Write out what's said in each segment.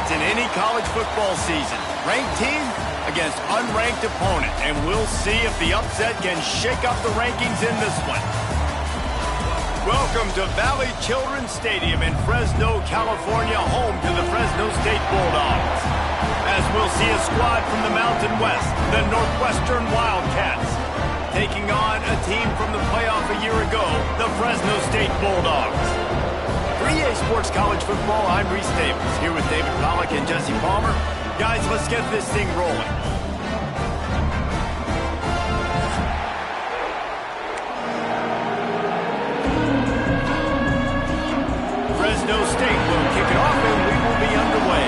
happens in any college football season. Ranked team against unranked opponent, and we'll see if the upset can shake up the rankings in this one. Welcome to Valley Children's Stadium in Fresno, California, home to the Fresno State Bulldogs. As we'll see a squad from the Mountain West, the Northwestern Wildcats, taking on a team from the playoff a year ago, the Fresno State Bulldogs. For EA Sports College Football, I'm Reese Davis, here with David Pollack and Jesse Palmer. Guys, let's get this thing rolling. Fresno State will kick it off and we will be underway.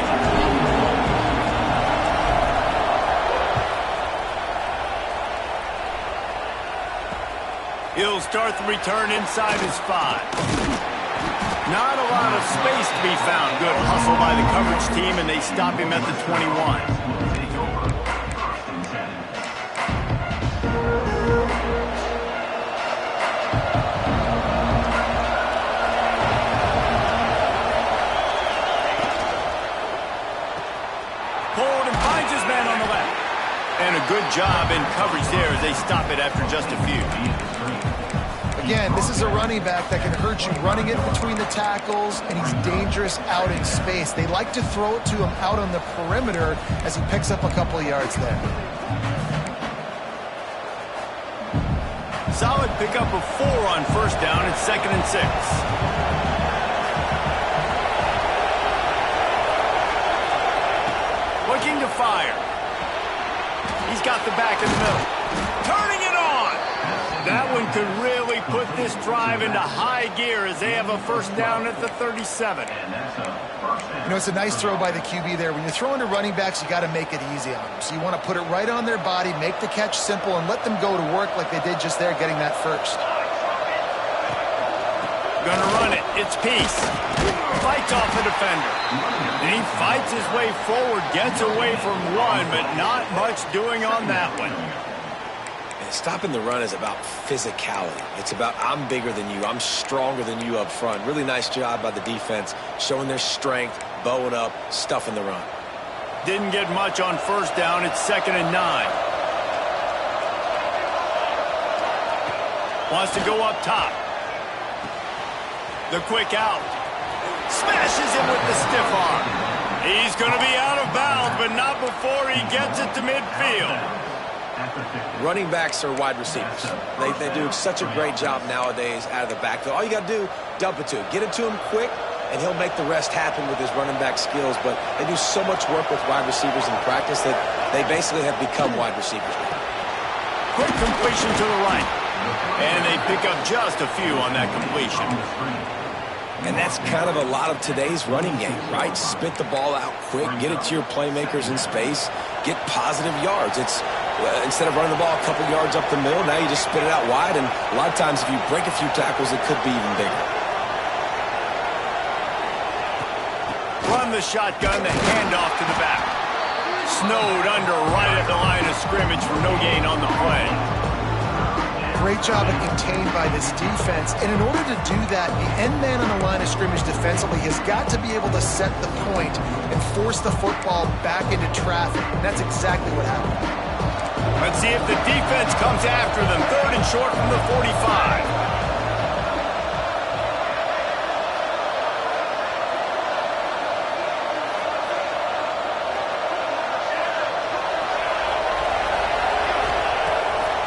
He'll start the return inside his 5. Not a lot of space to be found. Good hustle by the coverage team, and they stop him at the 21. Pulled and finds his man on the left. And a good job in coverage there as they stop it after just a few. Again, this is a running back that can hurt you running it between the tackles, and he's dangerous out in space. They like to throw it to him out on the perimeter as he picks up a couple of yards there. Solid pickup of 4 on first down. It's 2nd and 6. Looking to fire. He's got the back in the middle. Turning it on. That one could really put this drive into high gear as they have a first down at the 37. You know, it's a nice throw by the QB there. When you're throwing to running backs, you got to make it easy on them. So you want to put it right on their body, make the catch simple, and let them go to work like they did just there, getting that first. Gonna run it. It's Peace. Fights off the defender. And he fights his way forward, gets away from one, but not much doing on that one. Stopping the run is about physicality. It's about I'm bigger than you. I'm stronger than you up front. Really nice job by the defense, showing their strength, bowing up, stuffing the run. Didn't get much on first down. It's 2nd and 9. Wants to go up top. The quick out. Smashes him with the stiff arm. He's going to be out of bounds, but not before he gets it to midfield. Running backs are wide receivers. They do such a great job nowadays out of the backfield. All you got to do, dump it to him. Get it to him quick, and he'll make the rest happen with his running back skills. But they do so much work with wide receivers in practice that they basically have become wide receivers now. Quick completion to the right. And they pick up just a few on that completion. And that's kind of a lot of today's running game, right? Spit the ball out quick, get it to your playmakers in space, get positive yards. It's instead of running the ball a couple yards up the middle, now you just spit it out wide, and a lot of times if you break a few tackles, it could be even bigger. Run the shotgun, the handoff to the back. Snowed under right at the line of scrimmage for no gain on the play. Great job of contained by this defense. And in order to do that, the end man on the line of scrimmage defensively has got to be able to set the point and force the football back into traffic. And that's exactly what happened. Let's see if the defense comes after them. 3rd and short from the 45.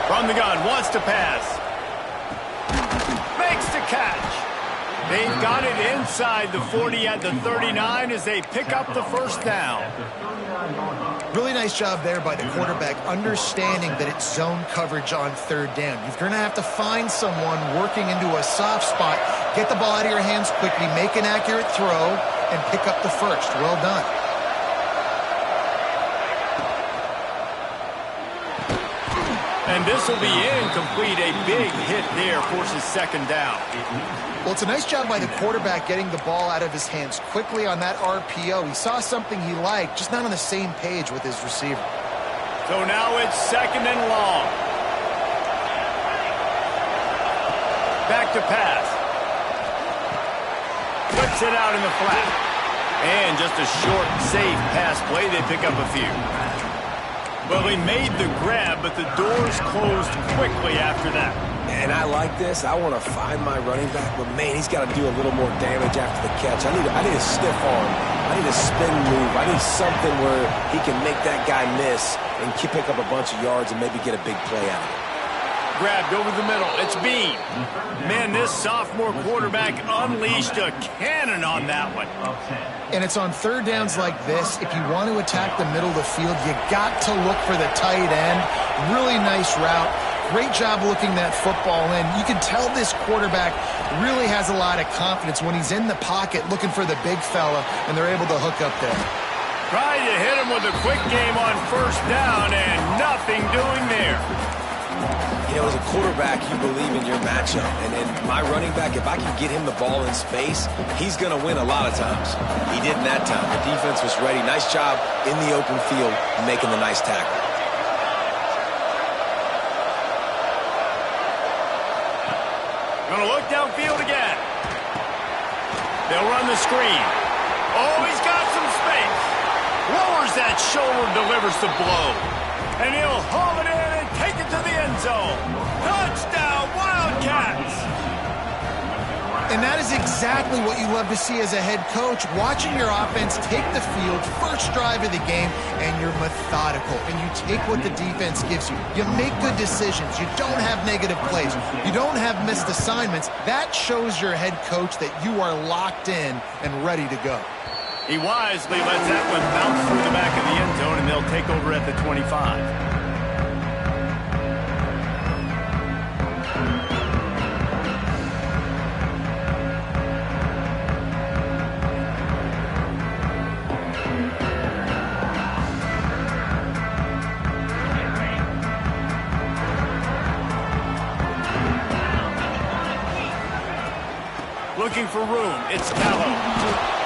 From the gun, wants to pass. Makes the catch. They've got it inside the 40 at the 39 as they pick up the first down. Really nice job there by the quarterback, understanding that it's zone coverage on 3rd down. You're going to have to find someone working into a soft spot, get the ball out of your hands quickly, make an accurate throw, and pick up the first. Well done. And this will be incomplete. A big hit there forces 2nd down. Well, it's a nice job by the quarterback getting the ball out of his hands quickly on that RPO. He saw something he liked, just not on the same page with his receiver. So now it's 2nd and long. Back to pass. Puts it out in the flat. And just a short, safe pass play. They pick up a few. Well, he made the grab, but the doors closed quickly after that. And I like this. I want to find my running back, but, man, he's got to do a little more damage after the catch. I need a stiff arm. I need a spin move. I need something where he can make that guy miss and pick up a bunch of yards and maybe get a big play out of it. Grabbed over the middle. It's Bean. Man, this sophomore quarterback unleashed a cannon on that one. And it's on third downs like this. If you want to attack the middle of the field, you got to look for the tight end. Really nice route. Great job looking that football in. You can tell this quarterback really has a lot of confidence when he's in the pocket looking for the big fella, and they're able to hook up there. Trying to hit him with a quick game on first down, and nothing doing there. You know, as a quarterback, you believe in your matchup. And in my running back, if I can get him the ball in space, he's going to win a lot of times. He didn't that time. The defense was ready. Nice job in the open field making the nice tackle. Going to look downfield again. They'll run the screen. Oh, he's got some space. Lowers that shoulder, delivers the blow. And he'll haul it in and take it to the end zone. Touchdown, Wildcats! And that is exactly what you love to see as a head coach, watching your offense take the field, first drive of the game, and you're methodical, and you take what the defense gives you. You make good decisions. You don't have negative plays. You don't have missed assignments. That shows your head coach that you are locked in and ready to go. He wisely lets that one bounce through the back of the end zone, and they'll take over at the 25. Looking for room, it's Calhoun.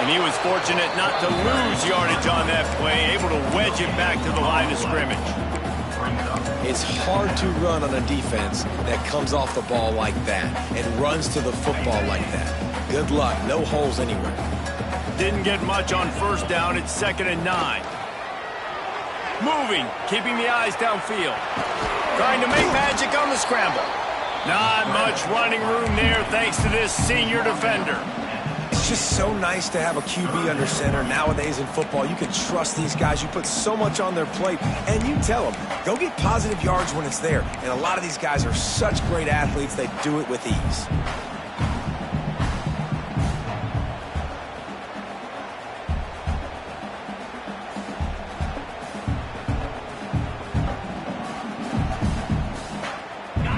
And he was fortunate not to lose yardage on that play, able to wedge it back to the line of scrimmage. It's hard to run on a defense that comes off the ball like that and runs to the football like that. Good luck, no holes anywhere. Didn't get much on first down, it's 2nd and 9. Moving, keeping the eyes downfield. Trying to make magic on the scramble. Not much running room there thanks to this senior defender. It's just so nice to have a QB under center. Nowadays in football, you can trust these guys. You put so much on their plate, and you tell them, go get positive yards when it's there. And a lot of these guys are such great athletes, they do it with ease.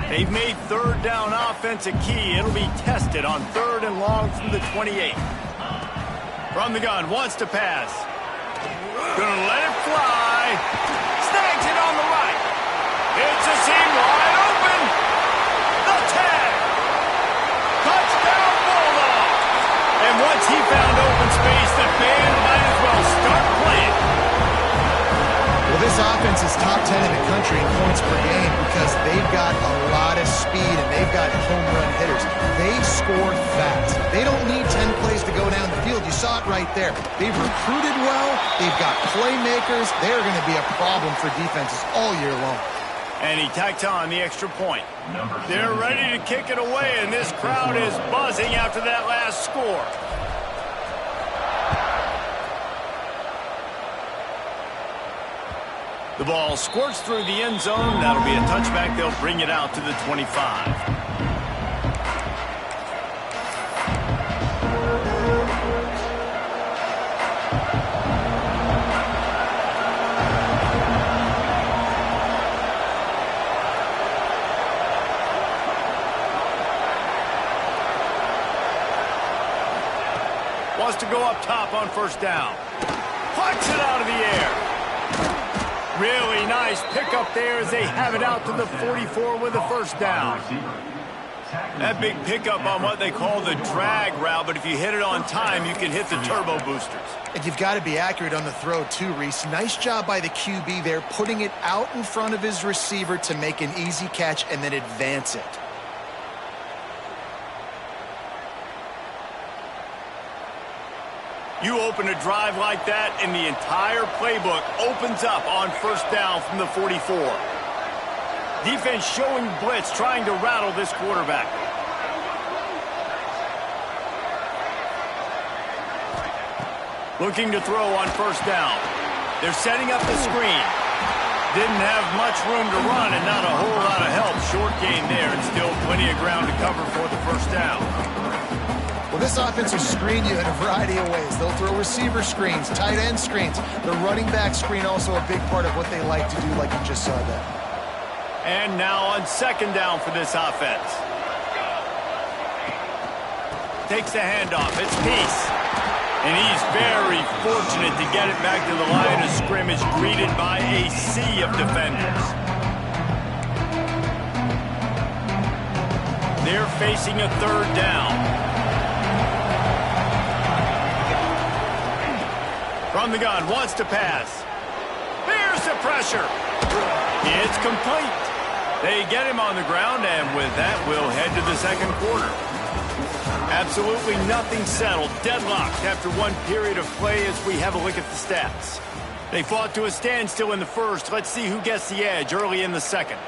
They've made third down offense a key. It'll be tested on 3rd and long from the 28. From the gun, wants to pass. Gonna let it fly. Snags it on the right. It's a seam wide open. The tag. Touchdown Bulldogs. And once he found open space, the band might as well start playing. Well, this offense is top 10 in the country in points per game because they've got a lot of speed and they've got home run hitters. They score fast. They don't need 10 plays to go down the field. You saw it right there. They've recruited well. They've got playmakers. They're going to be a problem for defenses all year long. And he tacks on the extra point. They're ready to kick it away, and this crowd is buzzing after that last score. The ball squirts through the end zone. That'll be a touchback. They'll bring it out to the 25. Wants to go up top on first down. Pucks it out of the air. Really nice pickup there as they have it out to the 44 with a first down. That big pickup on what they call the drag route, but if you hit it on time, you can hit the turbo boosters. And you've got to be accurate on the throw too, Reese. Nice job by the QB there, putting it out in front of his receiver to make an easy catch and then advance it. You open a drive like that, and the entire playbook opens up on first down from the 44. Defense showing blitz, trying to rattle this quarterback. Looking to throw on first down. They're setting up the screen. Didn't have much room to run and not a whole lot of help. Short gain there and still plenty of ground to cover for the first down. Well, this offense will screen you in a variety of ways. They'll throw receiver screens, tight end screens. The running back screen also a big part of what they like to do, like you just saw there. And now on second down for this offense. Takes the handoff. It's Peace. And he's very fortunate to get it back to the line of scrimmage, greeted by a sea of defenders. They're facing a third down. From the gun, wants to pass. Here's the pressure. It's complete. They get him on the ground, and with that, we'll head to the second quarter. Absolutely nothing settled. Deadlocked after one period of play as we have a look at the stats. They fought to a standstill in the first. Let's see who gets the edge early in the second.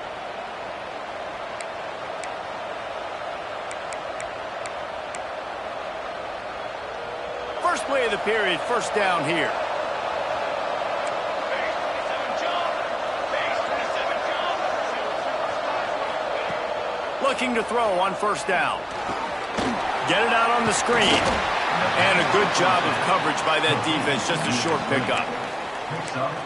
First play of the period, first down here. Looking to throw on first down. Get it out on the screen. And a good job of coverage by that defense. Just a short pickup.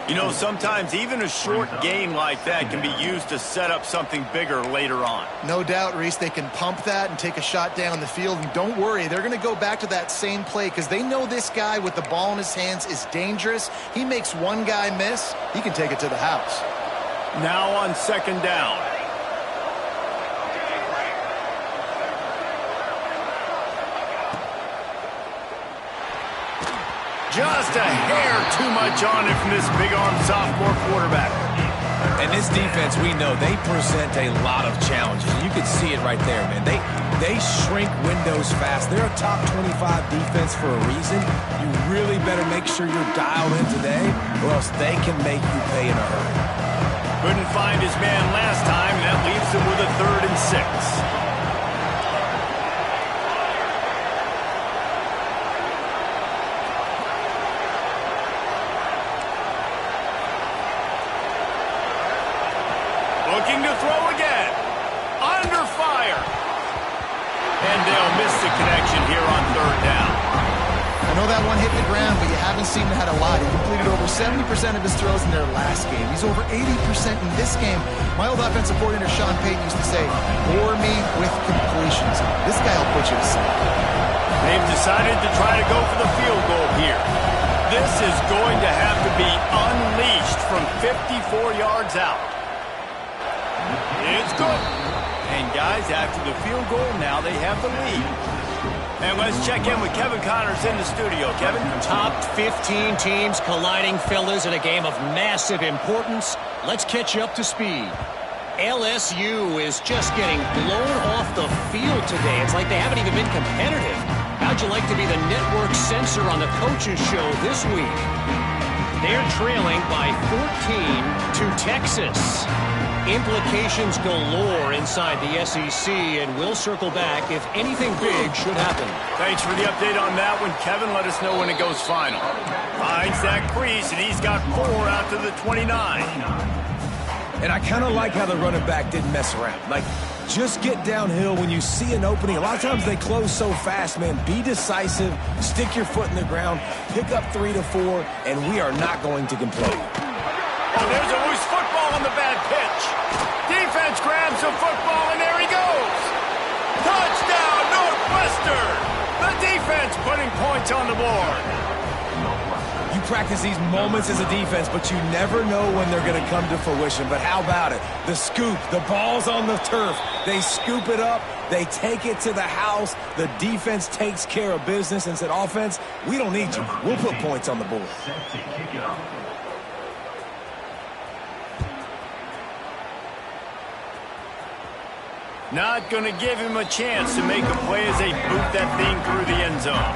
You know, sometimes even a short game like that can be used to set up something bigger later on. No doubt, Reese, they can pump that and take a shot down the field. And don't worry, they're going to go back to that same play because they know this guy with the ball in his hands is dangerous. He makes one guy miss, he can take it to the house. Now on second down. Just a hair too much on it from this big-armed sophomore quarterback. And this defense, we know, they present a lot of challenges. You can see it right there, man. They shrink windows fast. They're a top 25 defense for a reason. You really better make sure you're dialed in today, or else they can make you pay in a hurry. Couldn't find his man last time. That leaves him with a 3rd and 6. Looking to throw again. Under fire. And they'll miss the connection here on third down. I know that one hit the ground, but you haven't seen him had a lot. He completed over 70% of his throws in their last game. He's over 80% in this game. My old offensive coordinator, Sean Payton, used to say, bore me with completions. This guy will put you to sleep. They've decided to try to go for the field goal here. This is going to have to be unleashed from 54 yards out. It's good. And guys, after the field goal, now they have the lead. And let's check in with Kevin Connors in the studio. Kevin? Top 15 teams colliding, fellas, in a game of massive importance. Let's catch you up to speed. LSU is just getting blown off the field today. It's like they haven't even been competitive. How'd you like to be the network censor on the coaches show this week? They're trailing by 14 to Texas. Implications galore inside the SEC, and we'll circle back if anything big should happen. Thanks for the update on that one, Kevin. Let us know when it goes final. Finds that crease, and he's got 4 out to the 29. And I kind of like how the running back didn't mess around. Like, just get downhill when you see an opening. A lot of times they close so fast, man. Be decisive, stick your foot in the ground, pick up 3 to 4, and we are not going to complain. Oh, there's a loose football on the bad pitch. Defense grabs the football, and there he goes. Touchdown, Northwestern. The defense putting points on the board. You practice these moments as a defense, but you never know when they're going to come to fruition. But how about it? The scoop, the ball's on the turf. They scoop it up. They take it to the house. The defense takes care of business and said, offense, we don't need you. We'll put points on the board. Not going to give him a chance to make a play as they boot that thing through the end zone.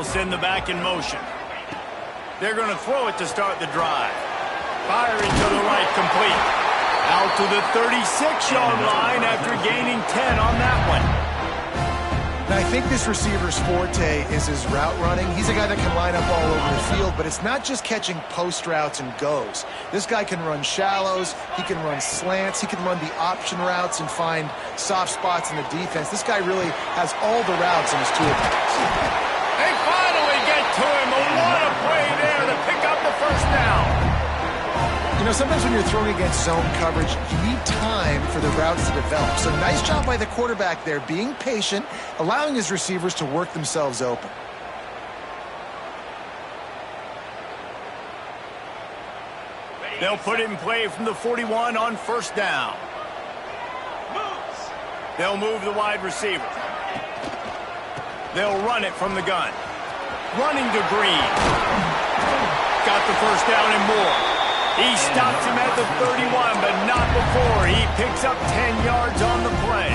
They'll send the back in motion. They're going to throw it to start the drive. Firing to the right, complete. Out to the 36-yard line after gaining 10 on that one. Now, I think this receiver's forte is his route running. He's a guy that can line up all over the field, but it's not just catching post routes and goes. This guy can run shallows, he can run slants, he can run the option routes and find soft spots in the defense. This guy really has all the routes in his toolbox. They finally get to him. What a play there to pick up the first down. You know, sometimes when you're throwing against zone coverage, you need time for the routes to develop. So nice job by the quarterback there, being patient, allowing his receivers to work themselves open. They'll put it in play from the 41 on first down. They'll move the wide receiver. They'll run it from the gun. Running to Green. Got the first down and more. He stops him at the 31, but not before he picks up 10 yards on the play.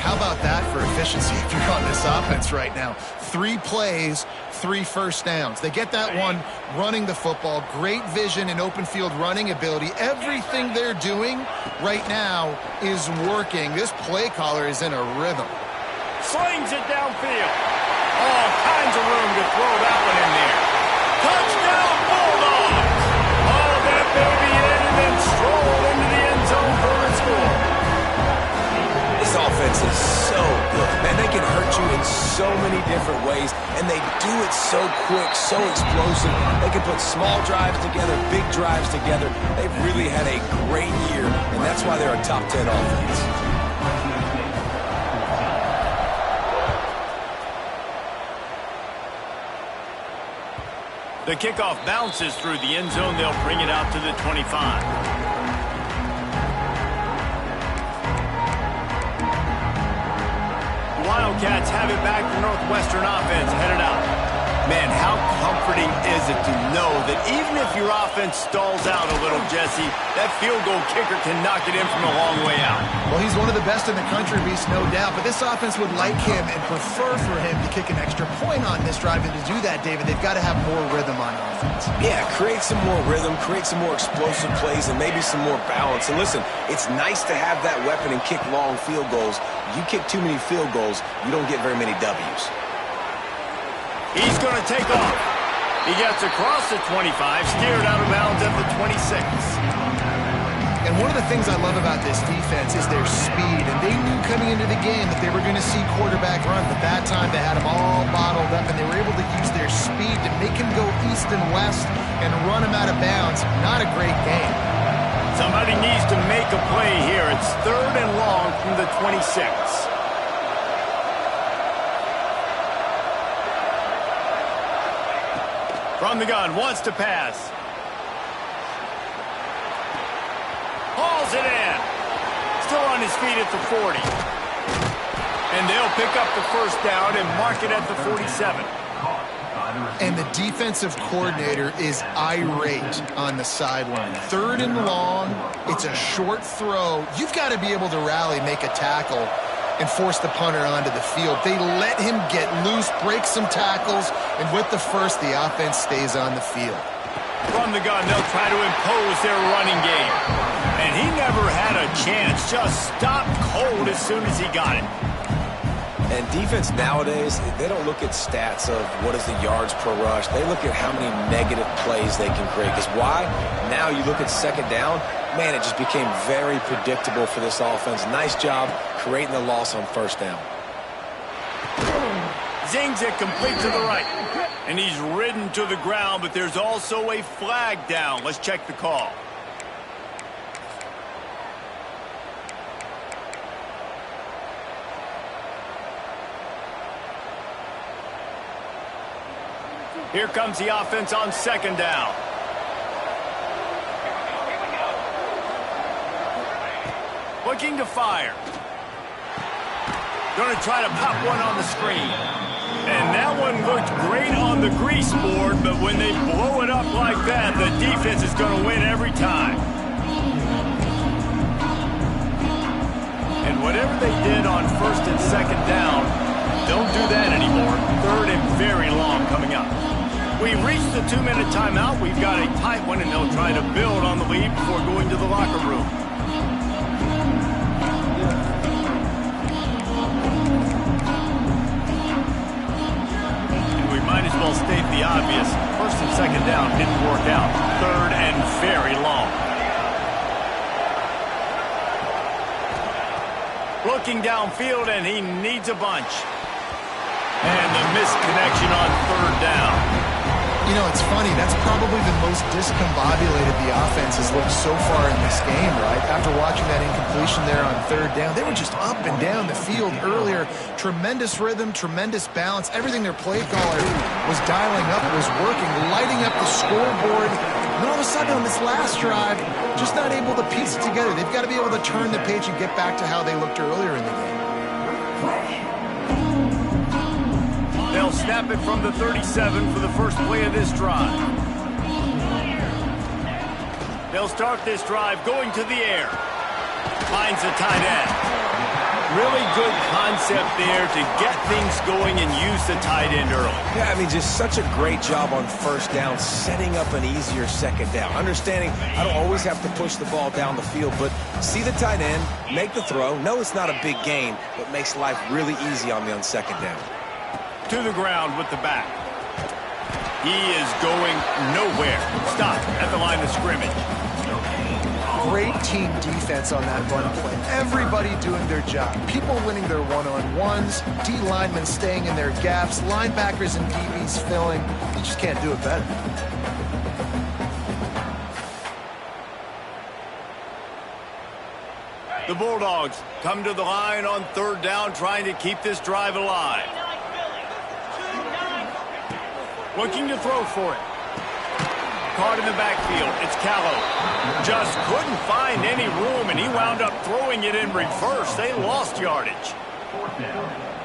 How about that for efficiency if you're on this offense right now? 3 plays, 3 first downs. They get that one running the football. Great vision and open field running ability. Everything they're doing right now is working. This play caller is in a rhythm. Slings it downfield. All kinds of room to throw that one in there. Touchdown, Bulldogs! Oh, that baby in and then stroll into the end zone for a score. This offense is so good. Man, they can hurt you in so many different ways, and they do it so quick, so explosive. They can put small drives together, big drives together. They've really had a great year, and that's why they're a top 10 offense. The kickoff bounces through the end zone. They'll bring it out to the 25. The Wildcats have it back. The Northwestern offense headed out. Man, how comforting is it to know that even if your offense stalls out a little, Jesse, that field goal kicker can knock it in from a long way out. Well, he's one of the best in the country, Reese, no doubt. But this offense would like him and prefer for him to kick an extra point on this drive. And to do that, David, they've got to have more rhythm on offense. Yeah, create some more rhythm, create some more explosive plays, and maybe some more balance. And listen, it's nice to have that weapon and kick long field goals. You kick too many field goals, you don't get very many W's. He's going to take off. He gets across the 25, steered out of bounds at the 26. And one of the things I love about this defense is their speed. And they knew coming into the game that they were going to see quarterback run. But that time they had him all bottled up, and they were able to use their speed to make him go east and west and run him out of bounds. Not a great game. Somebody needs to make a play here. It's 3rd and long from the 26. From the gun, wants to pass. Hauls it in. Still on his feet at the 40. And they'll pick up the first down and mark it at the 47. And the defensive coordinator is irate on the sideline. 3rd and long. It's a short throw. You've got to be able to rally, make a tackle, and force the punter onto the field. They let him get loose, break some tackles, and with the first, the offense stays on the field. From the gun, they'll try to impose their running game. And he never had a chance, just stopped cold as soon as he got it. And defense nowadays, they don't look at stats of what is the yards per rush. They look at how many negative plays they can create. Because why? Now you look at second down, man, it just became very predictable for this offense. Nice job creating the loss on first down. Zings it complete to the right. And he's ridden to the ground, but there's also a flag down. Let's check the call. Here comes the offense on second down. Looking to fire. Going to try to pop one on the screen. And that one looked great on the grease board, but when they blow it up like that, the defense is going to win every time. And whatever they did on first and second down, Don't do that anymore. Third and very long coming up. We've reached the 2-minute timeout. We've got a tight one, and they'll try to build on the lead before going to the locker room. And we might as well state the obvious. First and second down didn't work out. Third and very long. Looking downfield, and he needs a bunch. And the missed connection on third down. You know, it's funny. That's probably the most discombobulated the offense has looked so far in this game, right? After watching that incompletion there on third down, they were just up and down the field earlier. Tremendous rhythm, tremendous balance. Everything their play caller was dialing up was working, lighting up the scoreboard. And all of a sudden on this last drive, just not able to piece it together. They've got to be able to turn the page and get back to how they looked earlier in the game. They'll snap it from the 37 for the first play of this drive. They'll start this drive going to the air. Finds the tight end. Really good concept there to get things going and use the tight end early. Yeah, I mean, just such a great job on first down, setting up an easier second down. Understanding I don't always have to push the ball down the field, but see the tight end, make the throw. No, it's not a big gain, but makes life really easy on me on second down. To the ground with the back. He is going nowhere. Stop at the line of scrimmage. Great team defense on that run play. Everybody doing their job. People winning their one-on-ones, D linemen staying in their gaps, linebackers and DBs filling. You just can't do it better. The Bulldogs come to the line on third down, trying to keep this drive alive. Looking to throw for it. Caught in the backfield. It's Callow. Just couldn't find any room, and he wound up throwing it in reverse. They lost yardage.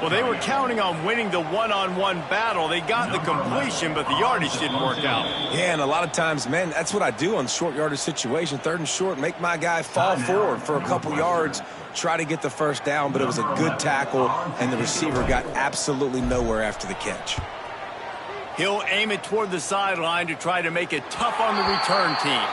Well, they were counting on winning the one-on-one battle. They got the completion, but the yardage didn't work out. Yeah, and a lot of times, man, that's what I do on short yardage situation. Third and short, make my guy fall forward for a couple yards, try to get the first down, but it was a good tackle, and the receiver got absolutely nowhere after the catch. He'll aim it toward the sideline to try to make it tough on the return team.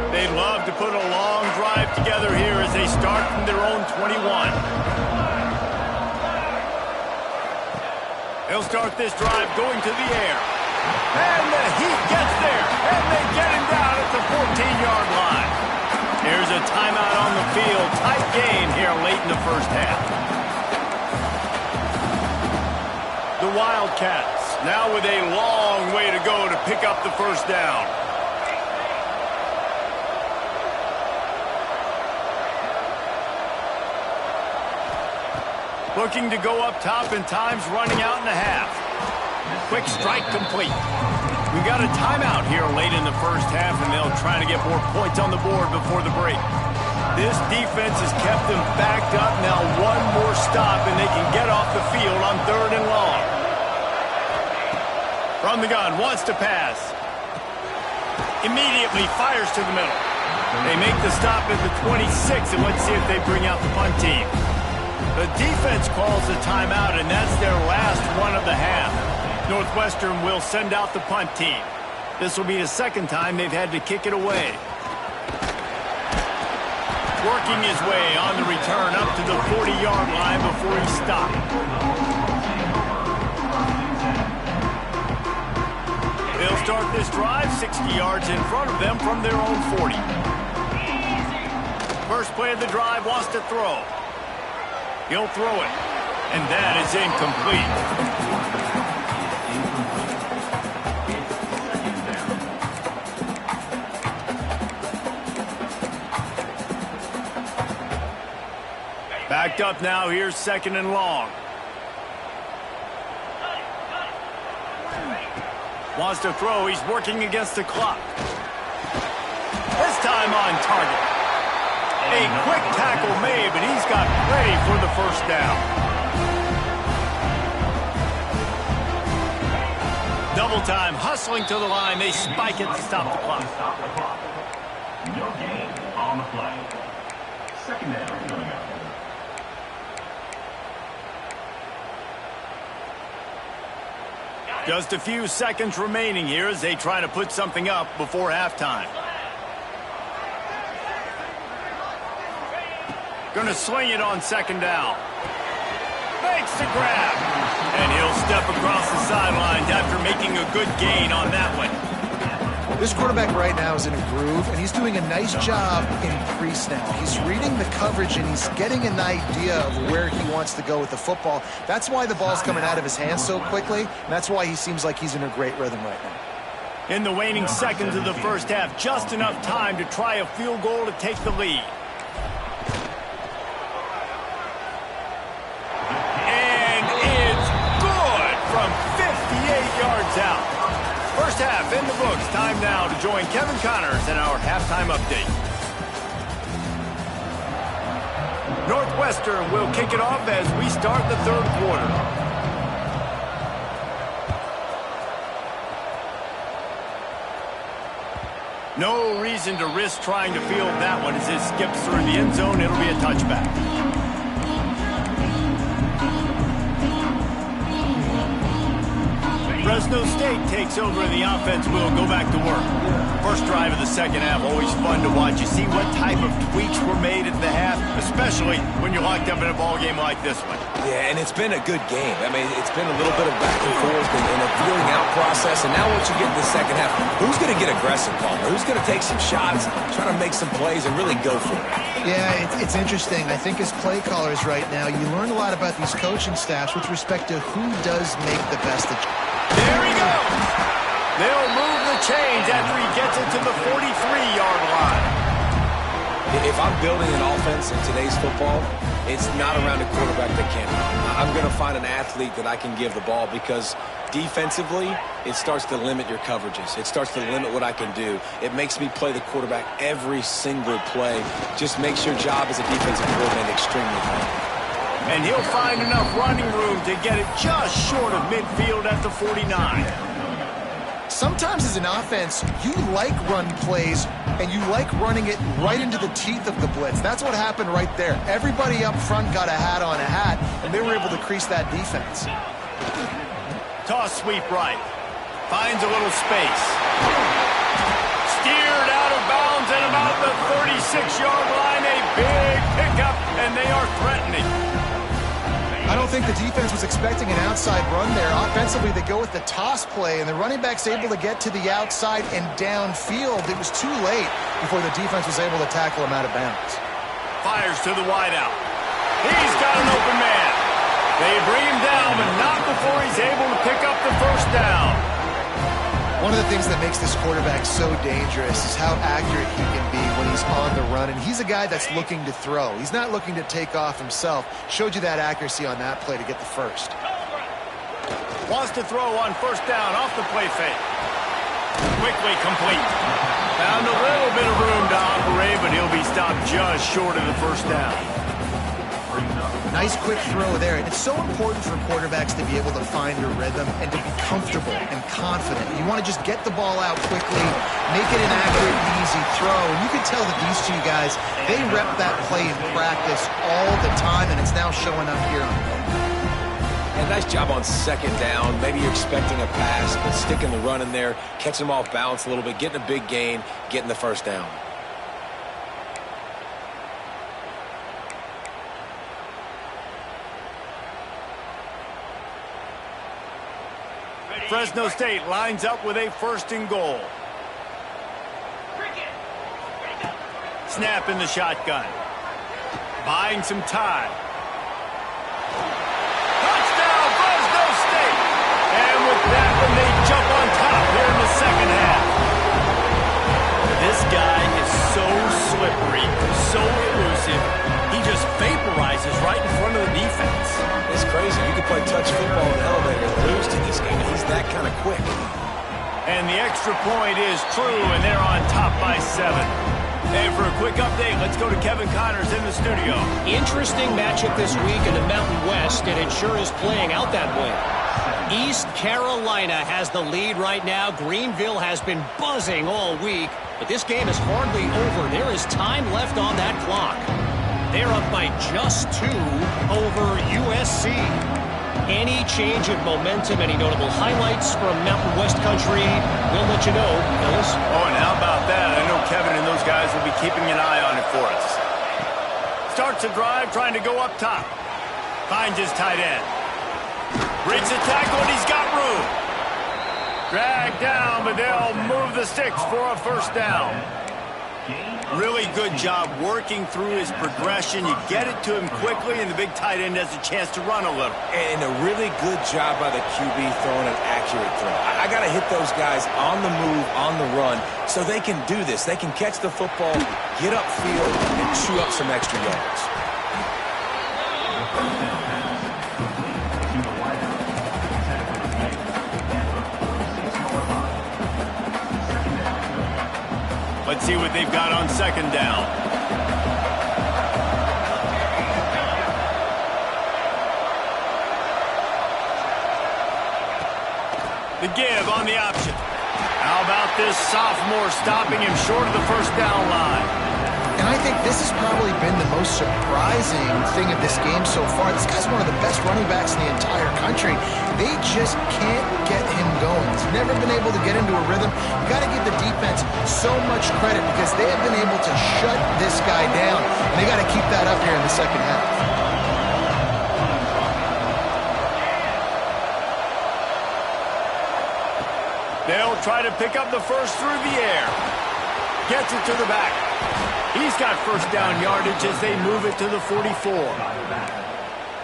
They'd love to put a long drive together here as they start from their own 21. They'll start this drive going to the air. And the Heat gets there, and they get him down at the 14-yard line. There's a timeout on the field. Tight game here late in the first half. The Wildcats now with a long way to go to pick up the first down. Looking to go up top, and time's running out in the half. Quick strike complete. We got a timeout here late in the first half, and they'll try to get more points on the board before the break. This defense has kept them backed up. Now one more stop, and they can get off the field on third and long. From the gun, wants to pass. Immediately fires to the middle. They make the stop at the 26, and let's see if they bring out the punt team. The defense calls the timeout, and that's their last one of the half. Northwestern will send out the punt team. This will be the second time they've had to kick it away. Working his way on the return up to the 40-yard line before he stopped. They'll start this drive 60 yards in front of them from their own 40. First play of the drive, wants to throw. He'll throw it, and that is incomplete. Backed up now, here's second and long. Wants to throw, he's working against the clock. This time on target. A quick tackle made, but he's got ready for the first down. Double time, hustling to the line, they spike it to stop the clock. Second down. Just a few seconds remaining here as they try to put something up before halftime. Going to swing it on second down. Makes the grab. And he'll step across the sidelines after making a good gain on that one. This quarterback right now is in a groove, and he's doing a nice job in pre-snap. He's reading the coverage, and he's getting an idea of where he wants to go with the football. That's why the ball's coming out of his hands so quickly, and that's why he seems like he's in a great rhythm right now. In the waning seconds of the first half, just enough time to try a field goal to take the lead. And it's good from 58 yards out. First half in the books. Time now to join Kevin Connors in our halftime update. Northwestern will kick it off as we start the third quarter. No reason to risk trying to field that one as it skips through the end zone. It'll be a touchback. Fresno State takes over and the offense will go back to work. First drive of the second half, always fun to watch. You see what type of tweaks were made at the half, especially when you're locked up in a ball game like this one. Yeah, and it's been a good game. I mean, it's been a little bit of back and forth and a feeling out process. And now once you get in the second half, who's going to get aggressive, Palmer? Who's going to take some shots, try to make some plays, and really go for it? Yeah, it's interesting. I think as play callers right now, you learn a lot about these coaching staffs with respect to who does make the best adjustments. There he goes. They'll move the chains after he gets it to the 43-yard line. If I'm building an offense in today's football, it's not around a quarterback that can't run. I'm going to find an athlete that I can give the ball because defensively, it starts to limit your coverages. It starts to limit what I can do. It makes me play the quarterback every single play. Just makes your job as a defensive coordinator extremely hard. And he'll find enough running room to get it just short of midfield at the 49. Sometimes as an offense, you like run plays, and you like running it right into the teeth of the blitz. That's what happened right there. Everybody up front got a hat on a hat, and they were able to crease that defense. Toss sweep right. Finds a little space. Steered out of bounds at about the 36-yard line. A big pickup, and they are threatening. I don't think the defense was expecting an outside run there. Offensively, they go with the toss play, and the running back's able to get to the outside and downfield. It was too late before the defense was able to tackle him out of bounds. Fires to the wideout. He's got an open man. They bring him down, but not before he's able to pick up the first down. One of the things that makes this quarterback so dangerous is how accurate he can be when he's on the run. And he's a guy that's looking to throw. He's not looking to take off himself. Showed you that accuracy on that play to get the first. Wants to throw on first down off the play fake. Quickly complete. Found a little bit of room to operate, but he'll be stopped just short of the first down. Nice quick throw there. And it's so important for quarterbacks to be able to find a rhythm and to be comfortable and confident. You want to just get the ball out quickly, make it an accurate, easy throw. And you can tell that these two guys, they rep that play in practice all the time, and it's now showing up here on film. And nice job on second down. Maybe you're expecting a pass, but sticking the run in there, catching them off balance a little bit, getting a big gain, getting the first down. Fresno State lines up with a first and goal. Snap in the shotgun. Buying some time. Touchdown, Fresno State! And with that one, they jump on top here in the second half. This guy is so slippery, so elusive. He just vaporizes right in front of the defense. It's crazy. You can play touch football in the elevator and lose to this game. He's that kind of quick. And the extra point is true, and they're on top by 7. And for a quick update, let's go to Kevin Connors in the studio. Interesting matchup this week in the Mountain West, and it sure is playing out that way. East Carolina has the lead right now. Greenville has been buzzing all week, but this game is hardly over. There is time left on that clock. They're up by just 2 over USC. Any change in momentum, any notable highlights from Mountain West Country, we'll let you know, Ellis. Oh, and how about that? I know Kevin and those guys will be keeping an eye on it for us. Starts a drive, trying to go up top. Finds his tight end. Breaks the tackle, and he's got room. Dragged down, but they'll move the sticks for a first down. Really good job working through his progression. You get it to him quickly, and the big tight end has a chance to run a little. And a really good job by the QB throwing an accurate throw. I got to hit those guys on the move, on the run, so they can do this. They can catch the football, get upfield, and chew up some extra yards. Let's see what they've got on second down. The give on the option. How about this sophomore stopping him short of the first down line? And I think this has probably been the most surprising thing of this game so far. This guy's one of the best running backs in the entire country. They just can't get him going. He's never been able to get into a rhythm. You got to give the defense so much credit because they have been able to shut this guy down. And they got to keep that up here in the second half. They'll try to pick up the first through the air. Gets it to the back. He's got first down yardage as they move it to the 44.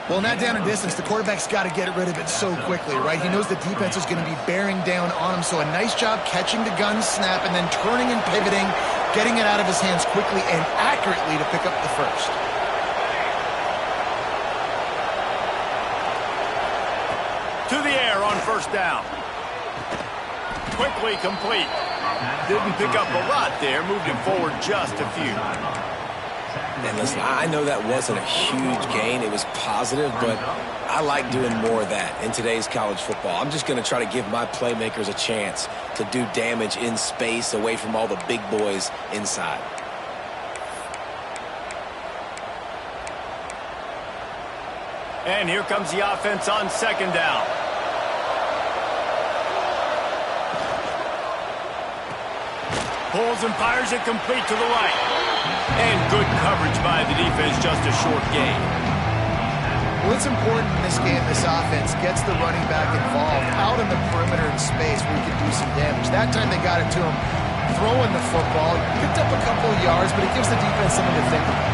Well, in that down and distance, the quarterback's got to get rid of it so quickly, right? He knows the defense is going to be bearing down on him, so a nice job catching the gun snap and then turning and pivoting, getting it out of his hands quickly and accurately to pick up the first. To the air on first down. Quickly complete. Didn't pick up a lot there, moved him forward just a few. And listen, I know that wasn't a huge gain. It was positive, but I like doing more of that in today's college football. I'm just going to try to give my playmakers a chance to do damage in space away from all the big boys inside. And here comes the offense on second down. Pulls and fires it complete to the right. And good coverage by the defense, just a short gain. Well, it's important in this game, this offense gets the running back involved out in the perimeter in space where he can do some damage. That time they got it to him throwing the football. Picked up a couple of yards, but it gives the defense something to think about.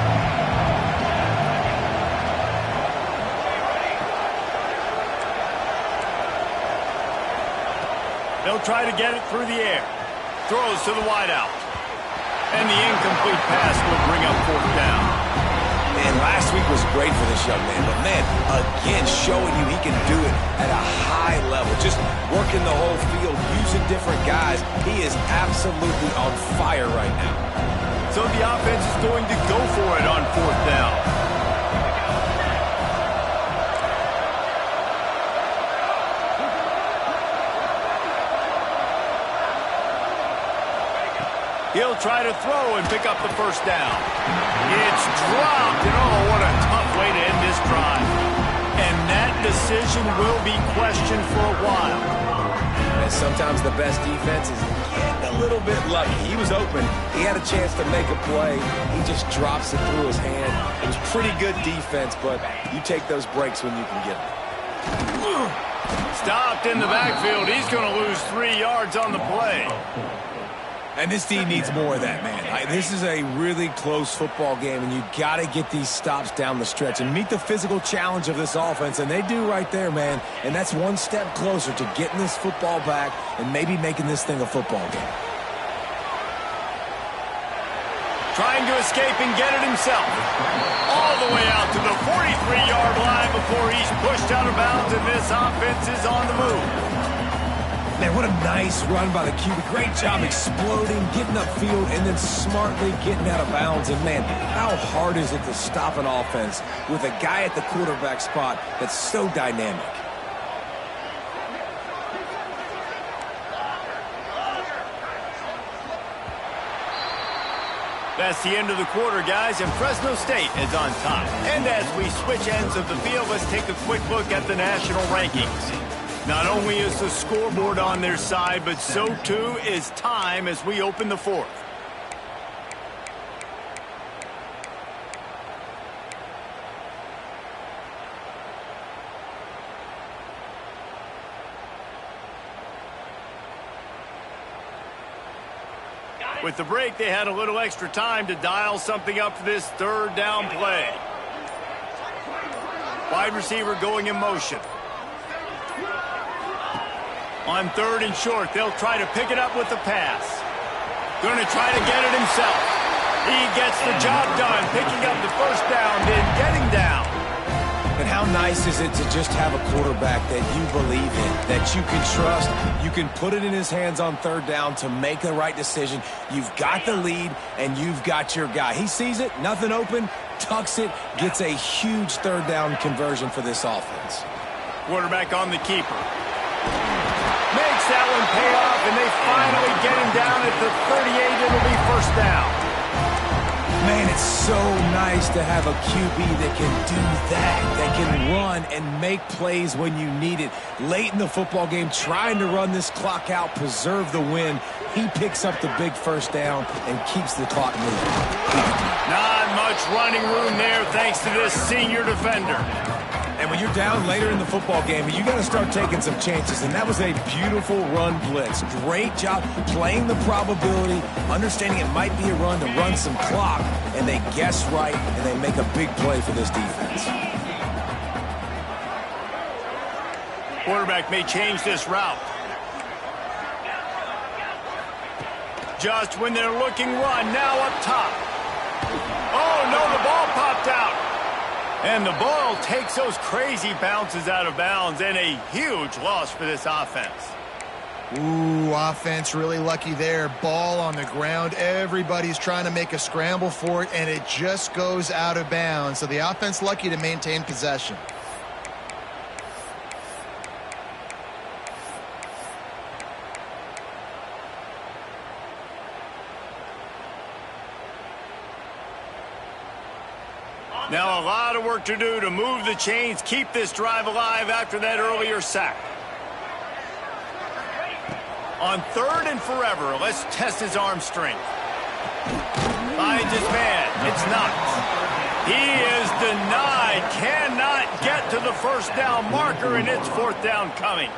They'll try to get it through the air. Throws to the wideout. And the incomplete pass will bring up fourth down. Man, last week was great for this young man. But, man, again, showing you he can do it at a high level. Just working the whole field, using different guys. He is absolutely on fire right now. So the offense is going to go for it on fourth down. He'll try to throw and pick up the first down. It's dropped, and oh, what a tough way to end this drive. And that decision will be questioned for a while. And sometimes the best defense is getting a little bit lucky. He was open. He had a chance to make a play. He just drops it through his hand. It was pretty good defense, but you take those breaks when you can get them. Stopped in the backfield. He's going to lose 3 yards on the play. And this team needs more of that, man. This is a really close football game, and you got to get these stops down the stretch and meet the physical challenge of this offense, and they do right there, man. And that's one step closer to getting this football back and maybe making this thing a football game. Trying to escape and get it himself. All the way out to the 43-yard line before he's pushed out of bounds, and this offense is on the move. Man, what a nice run by the QB. Great job exploding, getting upfield, and then smartly getting out of bounds. And, man, how hard is it to stop an offense with a guy at the quarterback spot that's so dynamic? That's the end of the quarter, guys, and Fresno State is on top. And as we switch ends of the field, let's take a quick look at the national rankings. Not only is the scoreboard on their side, but so too is time as we open the fourth. With the break, they had a little extra time to dial something up for this third down play. Wide receiver going in motion. On third and short, they'll try to pick it up with the pass. Going to try to get it himself. He gets the job done, picking up the first down, then getting down. And how nice is it to just have a quarterback that you believe in, that you can trust, you can put it in his hands on third down to make the right decision. You've got the lead, and you've got your guy. He sees it, nothing open, tucks it, gets a huge third down conversion for this offense. Quarterback on the keeper. Makes that one pay off, and they finally get him down at the 38. It'll be first down. Man, it's so nice to have a QB that can do that can run and make plays when you need it. Late in the football game, trying to run this clock out, preserve the win. He picks up the big first down and keeps the clock moving. Not much running room there thanks to this senior defender. And when you're down later in the football game, you got to start taking some chances. And that was a beautiful run blitz. Great job playing the probability, understanding it might be a run to run some clock, and they guess right, and they make a big play for this defense. Quarterback may change this route. Just when they're looking run, now up top. Oh, no, the ball popped out. And the ball takes those crazy bounces out of bounds, and a huge loss for this offense. Ooh, offense really lucky there. Ball on the ground. Everybody's trying to make a scramble for it, and it just goes out of bounds. So the offense lucky to maintain possession. Now a lot of work to do to move the chains, keep this drive alive after that earlier sack. On third and forever, let's test his arm strength. Finds his man. It's Knox. He is denied. Cannot get to the first down marker, and it's fourth down coming.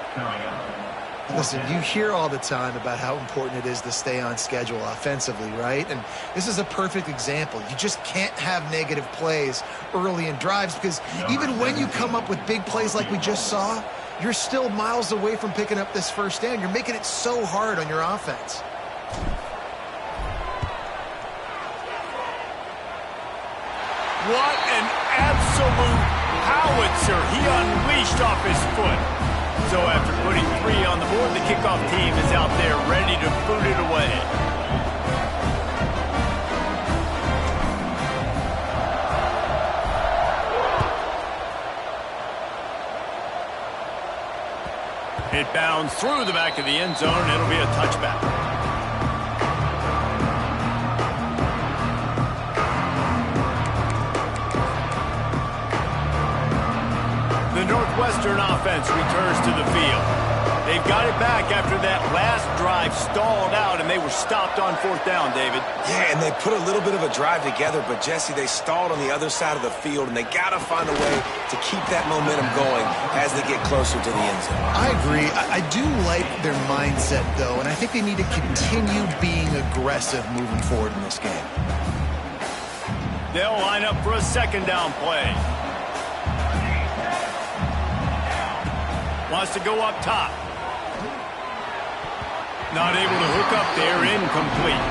Listen, you hear all the time about how important it is to stay on schedule offensively, right? And this is a perfect example. You just can't have negative plays early in drives because even when you come up with big plays like we just saw, you're still miles away from picking up this first down. You're making it so hard on your offense. What an absolute howitzer he unleashed off his foot. So after putting 3 on the board, the kickoff team is out there ready to boot it away. It bounds through the back of the end zone, and it'll be a touchback. The Northwestern offense returns to the field. They've got it back after that last drive stalled out, and they were stopped on fourth down, David. Yeah, and they put a little bit of a drive together, but, Jesse, they stalled on the other side of the field, and they got to find a way to keep that momentum going as they get closer to the end zone. I agree. I do like their mindset, though, and I think they need to continue being aggressive moving forward in this game. They'll line up for a second down play. Wants to go up top. Not able to hook up there, incomplete.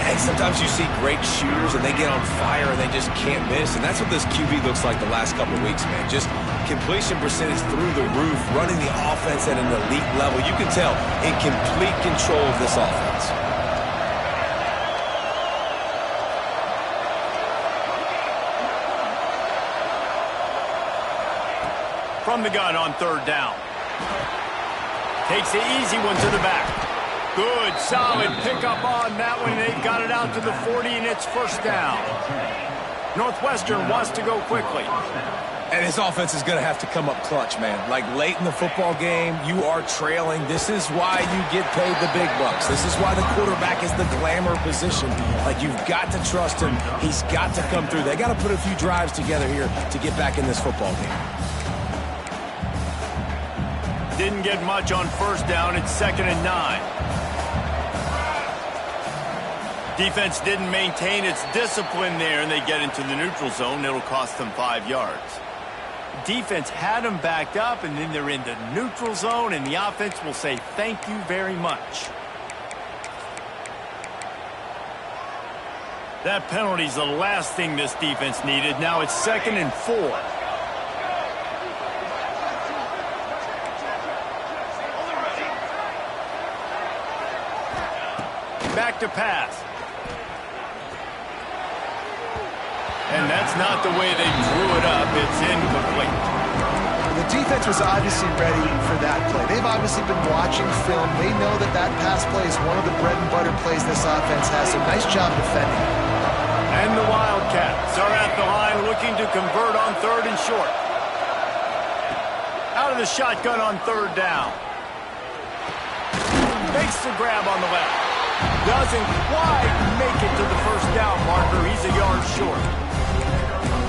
And sometimes you see great shooters and they get on fire and they just can't miss. And that's what this QB looks like the last couple of weeks, man. Just completion percentage through the roof, running the offense at an elite level. You can tell in complete control of this offense. From the gun on third down. Takes the easy one to the back. Good, solid pickup on that one. They've got it out to the 40, and it's first down. Northwestern wants to go quickly. And this offense is going to have to come up clutch, man. Like late in the football game, you are trailing. This is why you get paid the big bucks. This is why the quarterback is the glamour position. Like, you've got to trust him. He's got to come through. They got to put a few drives together here to get back in this football game. Didn't get much on first down. It's 2nd and 9. Defense didn't maintain its discipline there, and they get into the neutral zone. It'll cost them 5 yards. Defense had them backed up, and then they're in the neutral zone, and the offense will say thank you very much. That penalty's the last thing this defense needed. Now it's 2nd and 4. Back to pass. And that's not the way they drew it up. It's incomplete. The defense was obviously ready for that play. They've obviously been watching film. They know that that pass play is one of the bread and butter plays this offense has. So nice job defending. And the Wildcats are at the line looking to convert on 3rd and short. Out of the shotgun on 3rd down. Makes the grab on the left. Doesn't quite make it to the first down marker. He's a yard short.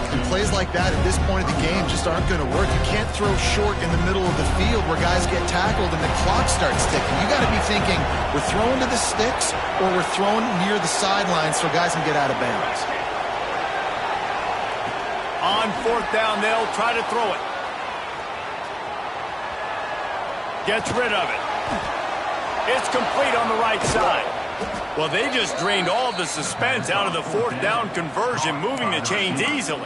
And plays like that at this point of the game just aren't going to work. You can't throw short in the middle of the field where guys get tackled and the clock starts ticking. You got to be thinking, we're throwing to the sticks or we're throwing near the sidelines so guys can get out of bounds. On 4th down, they'll try to throw it. Gets rid of it. It's complete on the right side. Well, they just drained all the suspense out of the 4th down conversion, moving the chains easily.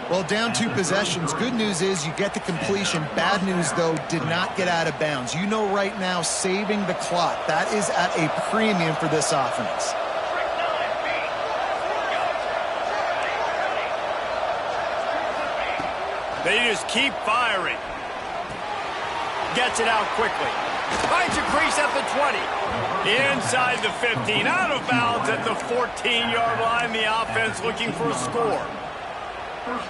Well, down 2 possessions. Good news is you get the completion. Bad news, though, did not get out of bounds. You know right now, saving the clock, that is at a premium for this offense. They just keep firing. Gets it out quickly. Finds a crease at the 20. Inside the 15. Out of bounds at the 14-yard line. The offense looking for a score.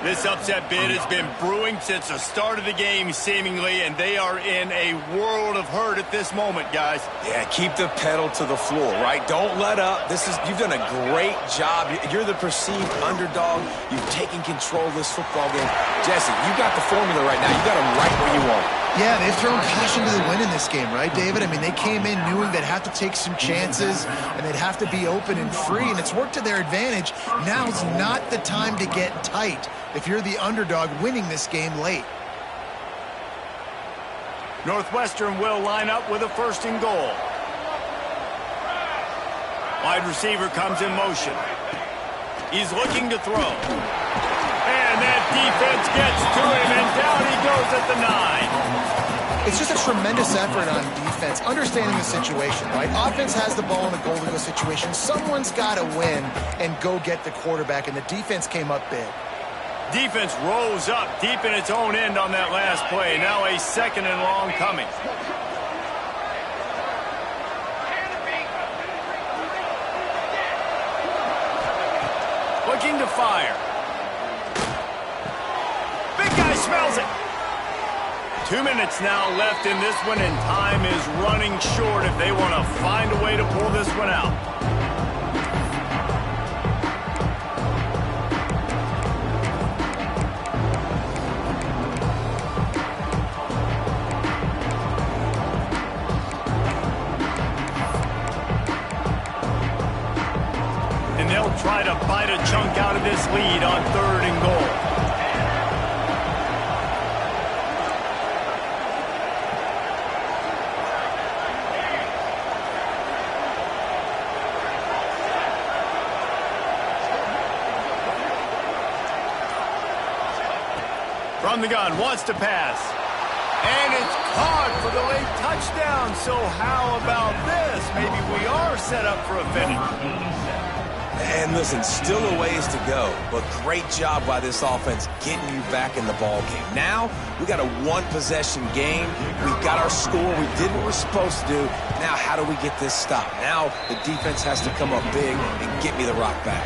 This upset bid has been brewing since the start of the game, seemingly, and they are in a world of hurt at this moment, guys. Yeah, keep the pedal to the floor, right? Don't let up. You've done a great job. You're the perceived underdog. You've taken control of this football game. Jesse, you got the formula right now. You got them right where you want. Yeah, they've thrown caution to the wind in this game, right, David? I mean, they came in knowing they'd have to take some chances and they'd have to be open and free, and it's worked to their advantage. Now's not the time to get tight if you're the underdog winning this game late. Northwestern will line up with a 1st and goal. Wide receiver comes in motion. He's looking to throw. And that defense gets to him, and down he goes at the 9. It's just a tremendous effort on defense, understanding the situation, right? Offense has the ball in a goal-to-go situation. Someone's got to win and go get the quarterback, and the defense came up big. Defense rose up deep in its own end on that last play. Now a 2nd and long coming. Looking to fire. Big guy smells it. 2 minutes now left in this one, and time is running short if they want to find a way to pull this one out. And they'll try to bite a chunk out of this lead on 3rd and goal. From the gun, wants to pass. And it's caught for the late touchdown. So how about this? Maybe we are set up for a finish. And listen, still a ways to go, but great job by this offense getting you back in the ball game. Now, we got a one-possession game. We got our score. We did what we're supposed to do. Now, how do we get this stopped? Now, the defense has to come up big and get me the rock back.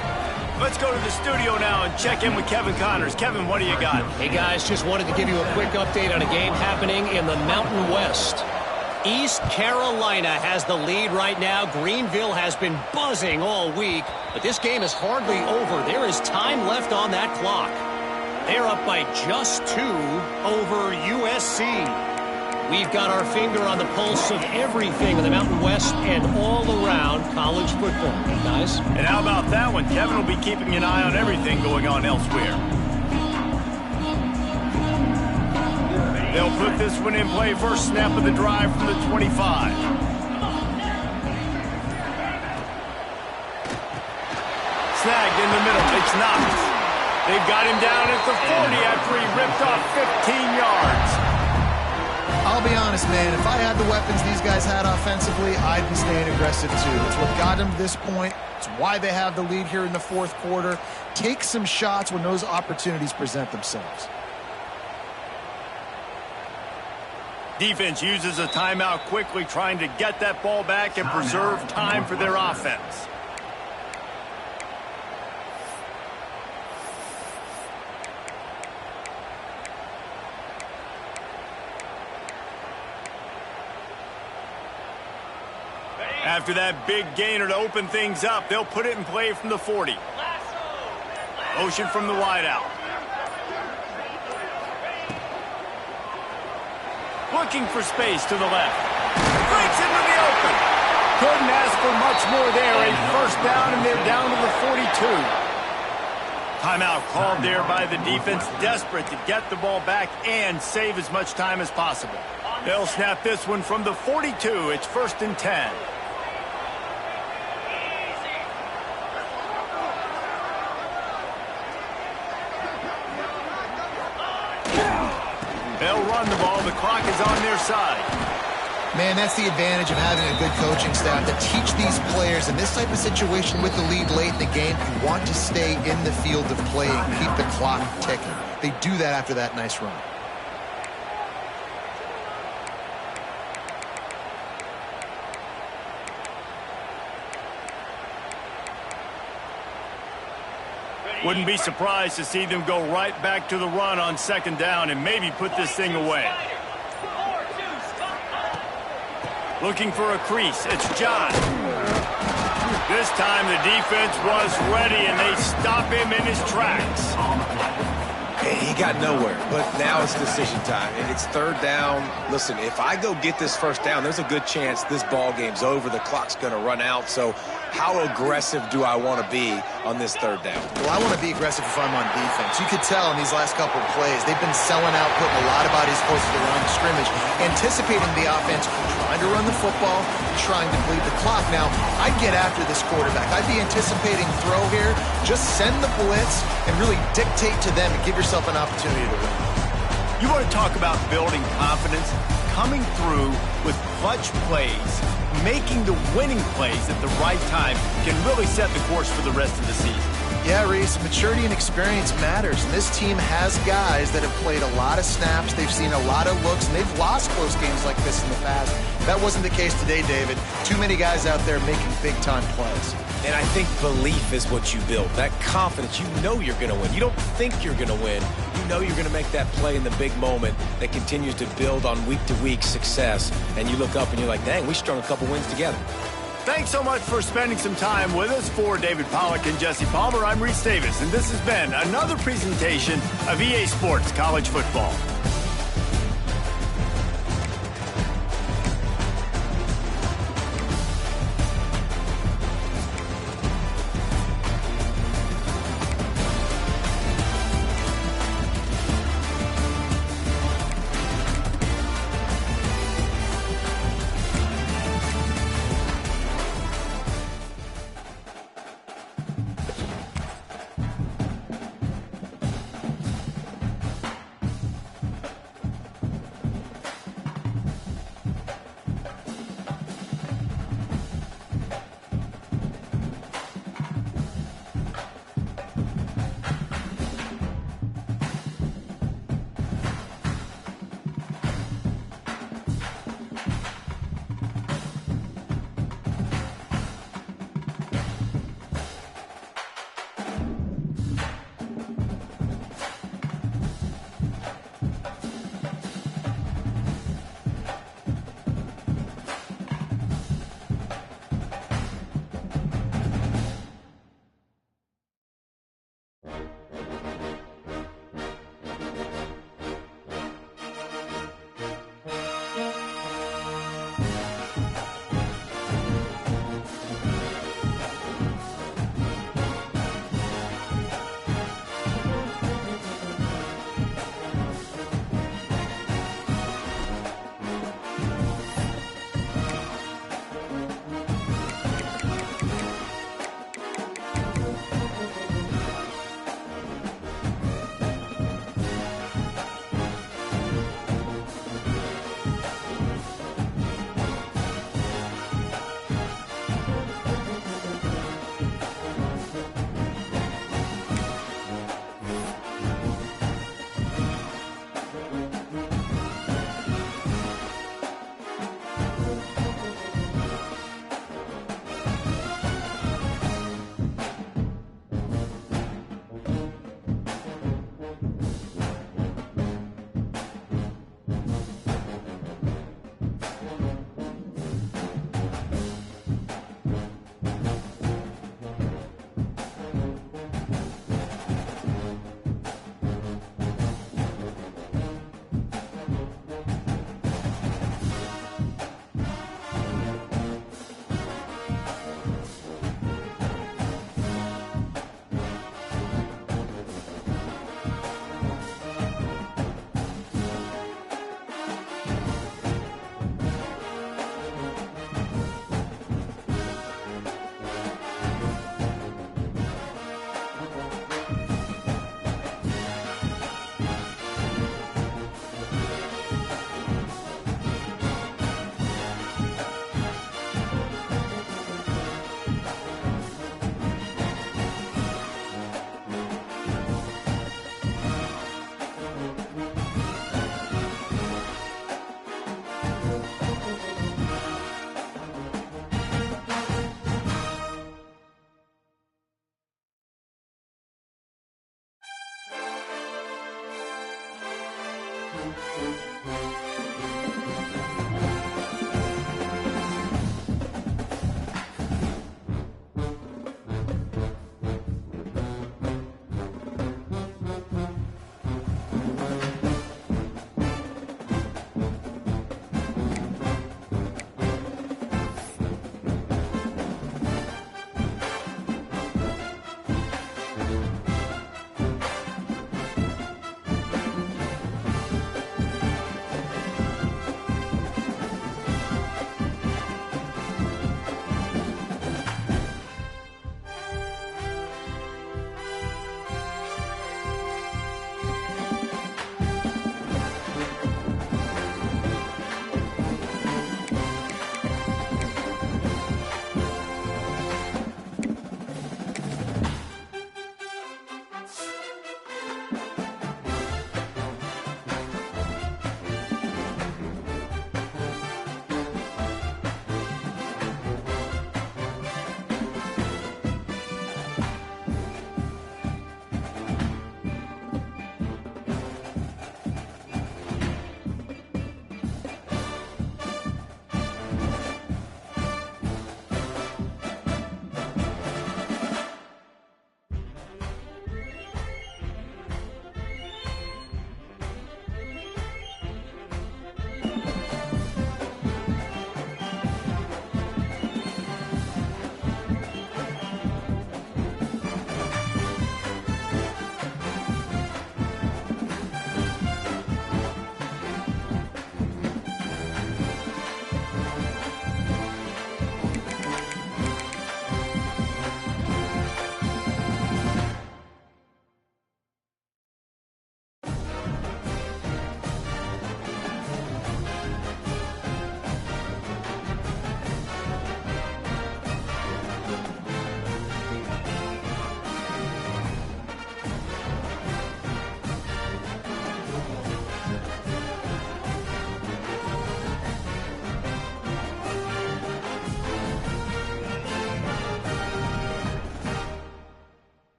Let's go to the studio now and check in with Kevin Connors. Kevin, what do you got? Hey, guys, just wanted to give you a quick update on a game happening in the Mountain West. East Carolina has the lead right now. Greenville has been buzzing all week, but this game is hardly over. There is time left on that clock. They're up by just 2 over USC. We've got our finger on the pulse of everything in the Mountain West and all around college football, guys. And how about that one? Kevin will be keeping an eye on everything going on elsewhere. They'll put this one in play. First snap of the drive from the 25. Snagged in the middle. It's knocked. They've got him down at the 40 after he ripped off 15 yards. I'll be honest, man. If I had the weapons these guys had offensively, I'd be staying aggressive too. It's what got them to this point. It's why they have the lead here in the fourth quarter. Take some shots when those opportunities present themselves. Defense uses a timeout quickly, trying to get that ball back and preserve time for their offense. After that big gainer to open things up, they'll put it in play from the 40. Motion from the wideout. Looking for space to the left. Breaks into the open. Couldn't ask for much more there. A first down, and they're down to the 42. Timeout called there by the defense, desperate to get the ball back and save as much time as possible. They'll snap this one from the 42. It's 1st and 10. They'll run the ball. The clock is on their side. Man, that's the advantage of having a good coaching staff to teach these players in this type of situation with the lead late in the game. You want to stay in the field of play and keep the clock ticking. They do that after that nice run. Wouldn't be surprised to see them go right back to the run on 2nd down and maybe put this thing away. Looking for a crease. It's John. This time the defense was ready, and they stop him in his tracks. He got nowhere, but now it's decision time. It's 3rd down. Listen, if I go get this 1st down, there's a good chance this ball game's over. The clock's going to run out. So how aggressive do I want to be on this 3rd down? Well, I want to be aggressive if I'm on defense. You could tell in these last couple of plays, they've been selling out, putting a lot of bodies close to the line of scrimmage, anticipating the offense, trying to run the football, trying to bleed the clock. Now, I'd get after this quarterback. I'd be anticipating throw here. Just send the blitz and really dictate to them and give yourself an opportunity to win. You want to talk about building confidence? Coming through with clutch plays, making the winning plays at the right time can really set the course for the rest of the season. Yeah, Reese, maturity and experience matters. And this team has guys that have played a lot of snaps. They've seen a lot of looks, and they've lost close games like this in the past. That wasn't the case today, David. Too many guys out there making big-time plays. And I think belief is what you build. That confidence, you know you're going to win. You don't think you're going to win. You know you're going to make that play in the big moment that continues to build on week-to-week success. And you look up and you're like, dang, we strung a couple wins together. Thanks so much for spending some time with us. For David Pollack and Jesse Palmer, I'm Reese Davis, and this has been another presentation of EA Sports College Football.